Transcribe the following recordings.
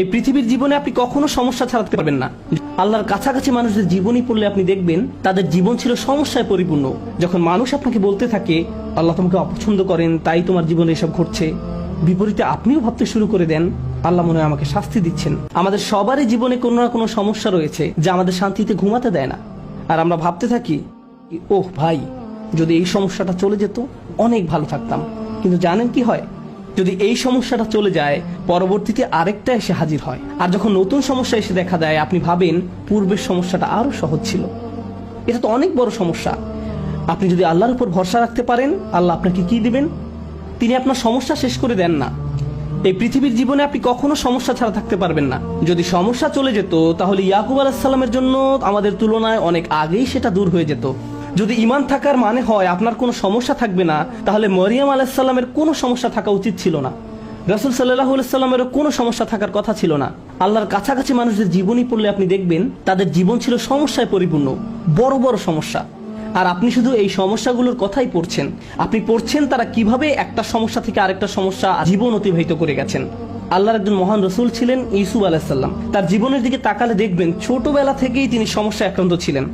এই পৃথিবীর জীবনে আপনি কখনো সমস্যা ছাড়াতে পারবেন না। আল্লাহর কাছাকাছি মানুষদের জীবনী পড়লে আপনি দেখবেন তাদের জীবন ছিল সমস্যায় পরিপূর্ণ। যখন মানুষ আপনাকে বলতে থাকে আল্লাহ তোমাকে অপছন্দ করেন, তাই তোমার জীবনে এসব ঘটছে, বিপরীতে আপনিও ভাবতে শুরু করে দেন আল্লাহ মনে হয় আমাকে শাস্তি দিচ্ছেন। আমাদের সবারই জীবনে কোনো না কোনো সমস্যা রয়েছে যা আমাদের শান্তিতে ঘুমাতে দেয় না। আর আমরা ভাবতে থাকি ওহ ভাই, যদি এই সমস্যাটা চলে যেত অনেক ভালো থাকতাম। কিন্তু জানেন কি হয়? যদি এই সমস্যাটা চলে যায়, পরবর্তীতে আরেকটা এসে হাজির হয়। আর যখন নতুন সমস্যা এসে দেখা দেয়, আপনি ভাবেন পূর্বের সমস্যাটা আরো সহজ ছিল। এটা তো অনেক বড় সমস্যা। আপনি যদি আল্লাহর উপর ভরসা রাখতে পারেন, আল্লাহ আপনাকে কি দিবেন? তিনি আপনার সমস্যা শেষ করে দেন না। এই পৃথিবীর জীবনে আপনি কখনো সমস্যা ছাড়া থাকতে পারবেন না। যদি সমস্যা চলে যেত, তাহলে ইয়াকুব আলাইহিস সালামের জন্য আমাদের তুলনায় অনেক আগেই সেটা দূর হয়ে যেত। যদি ঈমান থাকার মানে হয় আপনার কোনো সমস্যা থাকবে না, তাহলে মরিয়ম আলাইহিস সালামের কোনো সমস্যা থাকা উচিত ছিল না। রাসূল সাল্লাল্লাহু আলাইহি সাল্লামেরও কোনো সমস্যা থাকার কথা ছিল না। আল্লাহর কাছাকাছি মানুষদের জীবনী পড়লে আপনি দেখবেন তাদের জীবন ছিল সমস্যায় পরিপূর্ণ, বড় বড় সমস্যা। আর আপনি শুধু এই সমস্যাগুলোর কথাই পড়ছেন। আপনি পড়ছেন তারা কিভাবে একটা সমস্যা থেকে আরেকটা সমস্যা জীবন অতিবাহিত করে গেছেন। আল্লাহর একজন মহান রসুল ছিলেন ইউসুফ আলাইহিস সালাম। তার জীবনের দিকে তাকালে দেখবেন ছোটবেলা থেকেই তিনি সমস্যায় আক্রান্ত ছিলেন।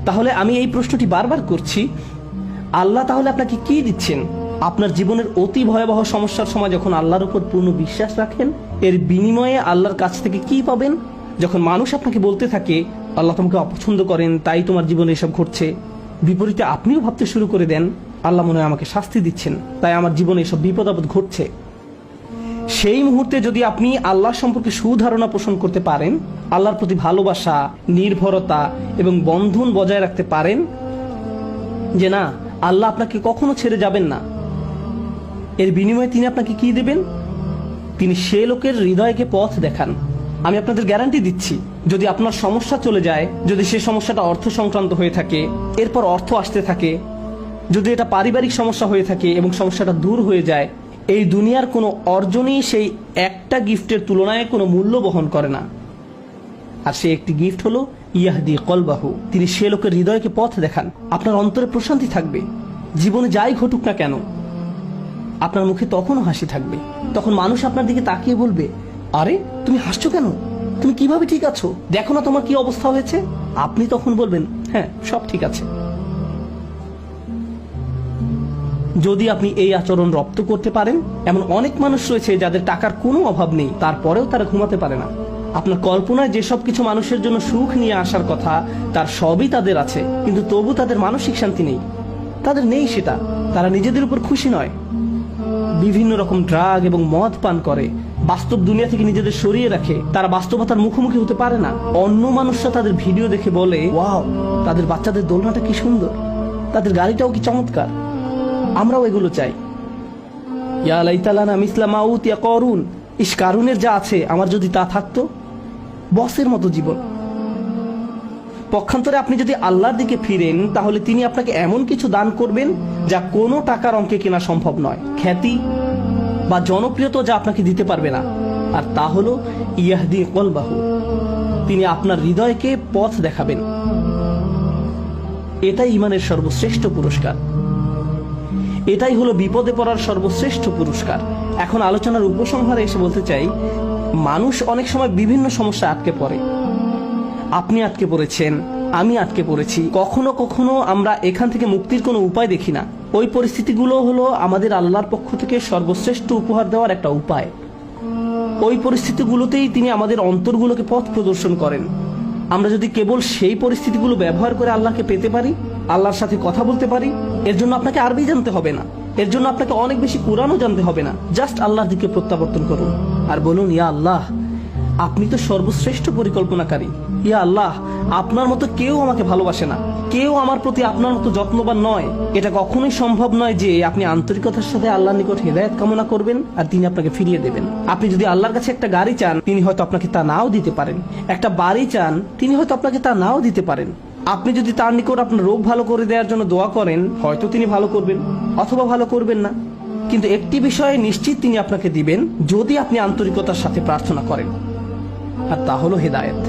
তাহলে আমি এই প্রশ্নটি বারবার করছি, আল্লাহ তাহলে আপনাকে কি দিচ্ছেন? আপনার জীবনের অতি ভয়াবহ সমস্যার সময় যখন আল্লাহর উপর পূর্ণ বিশ্বাস রাখেন, এর বিনিময়ে আল্লাহর কাছ থেকে কি পাবেন? যখন মানুষ আপনাকে বলতে থাকে আল্লাহ তোমাকে অপছন্দ করেন, তাই তোমার জীবনে এসব ঘটছে, বিপরীতে আপনিও ভাবতে শুরু করে দেন আল্লাহ মনে হয় আমাকে শাস্তি দিচ্ছেন, তাই আমার জীবনে এসব বিপদ আপদ ঘটছে। সেই মুহূর্তে যদি আপনি আল্লাহ সম্পর্কে সুধারণা পোষণ করতে পারেন, আল্লাহর প্রতি ভালোবাসা, নির্ভরতা এবং বন্ধন বজায় রাখতে পারেন যে না, আল্লাহ আপনাকে কখনো ছেড়ে যাবেন না, এর বিনিময়ে তিনি আপনাকে কি দেবেন? তিনি সে লোকের হৃদয়কে পথ দেখান। আমি আপনাদের গ্যারান্টি দিচ্ছি, যদি আপনার সমস্যা চলে যায়, যদি সে সমস্যাটা অর্থ সংক্রান্ত হয়ে থাকে, এরপর অর্থ আসতে থাকে, যদি এটা পারিবারিক সমস্যা হয়ে থাকে এবং সমস্যাটা দূর হয়ে যায়, এই দুনিয়ার কোনো অর্জনই সেই একটা গিফটের তুলনায় কোনো মূল্য বহন করে না। আর সে একটি গিফট হলো ইয়াহদি কলবাহু, তিনি সে লোকের হৃদয়কে পথ দেখান। আপনার অন্তরে প্রশান্তি থাকবে। জীবনে যাই ঘটুক না কেন, আপনার মুখে তখনও হাসি থাকবে। তখন মানুষ আপনার দিকে তাকিয়ে বলবে, আরে তুমি হাসছো কেন? তুমি কিভাবে ঠিক আছো? দেখো না তোমার কি অবস্থা হয়েছে। আপনি তখন বলবেন হ্যাঁ, সব ঠিক আছে। যদি আপনি এই আচরণ রপ্ত করতে পারেন, এমন অনেক মানুষ রয়েছে যাদের টাকার কোনো অভাব নেই, তারপরেও তারা ঘুমাতে পারে না। আপনার কল্পনায় যেসব কিছু মানুষের জন্য সুখ নিয়ে আসার কথা, তার সবই তাদের আছে, কিন্তু তবু তাদের মানসিক শান্তি নেই। তাদের নেই সেটা। তারা নিজেদের উপর খুশি নয়, বিভিন্ন রকম ড্রাগ এবং মদ পান করে, বাস্তব দুনিয়া থেকে নিজেদের সরিয়ে রাখে। তারা বাস্তবতার মুখোমুখি হতে পারে না। অন্য মানুষরা তাদের ভিডিও দেখে বলে, ওয়াও, তাদের বাচ্চাদের দোলনাটা কি সুন্দর, তাদের গাড়িটাও কি চমৎকার, আমরাও এগুলো চাই। ইয়া লাইতালানা মিসলা মা উতিয়া করুন, ইস, কারুনের যা আছে আমার যদি তা থাকতো। বসের মতো জীবন। পক্ষান্তরে আপনি যদি আল্লাহর দিকে ফিরেন, তাহলে তিনি আপনাকে এমন কিছু দান করবেন যা কোনো টাকার অঙ্কে কেনা সম্ভব নয়। খ্যাতি বা জনপ্রিয়তা যা আপনাকে দিতে পারবে না। আর তা হলো ইয়াহদি কলবাহু, তিনি আপনার হৃদয়কে পথ দেখাবেন। এটাই ঈমানের সর্বশ্রেষ্ঠ পুরস্কার। এটাই হলো বিপদে পড়ার সর্বশ্রেষ্ঠ পুরস্কার। এখন আলোচনার উপসংহারে এসে বলতে চাই, মানুষ অনেক সময় বিভিন্ন সমস্যা আটকে পড়ে। আপনি আটকে পড়েছেন, আমি আটকে পড়েছি। কখনো কখনো আমরা এখান থেকে মুক্তির কোনো উপায় দেখি না। ওই পরিস্থিতিগুলো হলো আমাদের আল্লাহর পক্ষ থেকে সর্বশ্রেষ্ঠ উপহার দেওয়ার একটা উপায়। ওই পরিস্থিতিগুলোতেই তিনি আমাদের অন্তরগুলোকে পথ প্রদর্শন করেন। আমরা যদি কেবল সেই পরিস্থিতিগুলো ব্যবহার করে আল্লাহকে পেতে পারি, আল্লাহর সাথে কথা বলতে পারি, এর জন্য আপনাকে আরবি জানতে হবে না, এর জন্য আপনাকে অনেক বেশি কোরআনও জানতে হবে না। জাস্ট আল্লাহর দিকে প্রত্যাবর্তন করুন আর বলুন, ইয়া আল্লাহ, আপনি তো সর্বশ্রেষ্ঠ পরিকল্পনাকারী। ইয়া আল্লাহ, আপনার মতো কেউ আমাকে ভালোবাসে না, কেউ আমার প্রতি আপনার মতো যত্নবান নয়। এটা কখনোই সম্ভব নয় যে আপনি আন্তরিকতার সাথে আল্লাহর নিকট হেদায়েত কামনা করবেন আর তিনি আপনাকে ফিরিয়ে দেবেন। আপনি যদি আল্লাহর কাছে একটা গাড়ি চান, তিনি হয়তো আপনাকে তা নাও দিতে পারেন। একটা বাড়ি চান, তিনি হয়তো আপনাকে তা নাও দিতে পারেন। আপনি যদি তার নিকট আপনার রোগ ভালো করে দেওয়ার জন্য দোয়া করেন, হয়তো তিনি ভালো করবেন অথবা ভালো করবেন না। কিন্তু একটি বিষয়ে নিশ্চিত তিনি আপনাকে দিবেন, যদি আপনি আন্তরিকতার সাথে প্রার্থনা করেন, আর তা হলো হেদায়েত।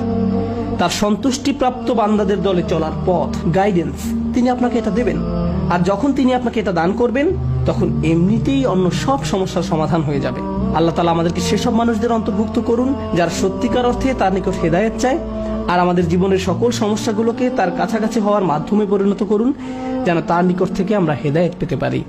তার সন্তুষ্টিপ্রাপ্ত বান্দাদের দলে চলার পথ, গাইডেন্স, তিনি আপনাকে এটা দেবেন। আর যখন তিনি আপনাকে এটা দান করবেন, তখন এমনিতেই অন্য সব সমস্যার সমাধান হয়ে যাবে। আল্লাহ তাআলা আমাদেরকে সেসব মানুষদের অন্তর্ভুক্ত করুন যারা সত্যিকার অর্থে তার নিকট হেদায়েত চায়, আর আমাদের জীবনের সকল সমস্যাগুলোকে তার কাছাকাছি হওয়ার মাধ্যমে পরিণত করুন, যেন তার নিকট থেকে আমরা হেদায়েত পেতে পারি।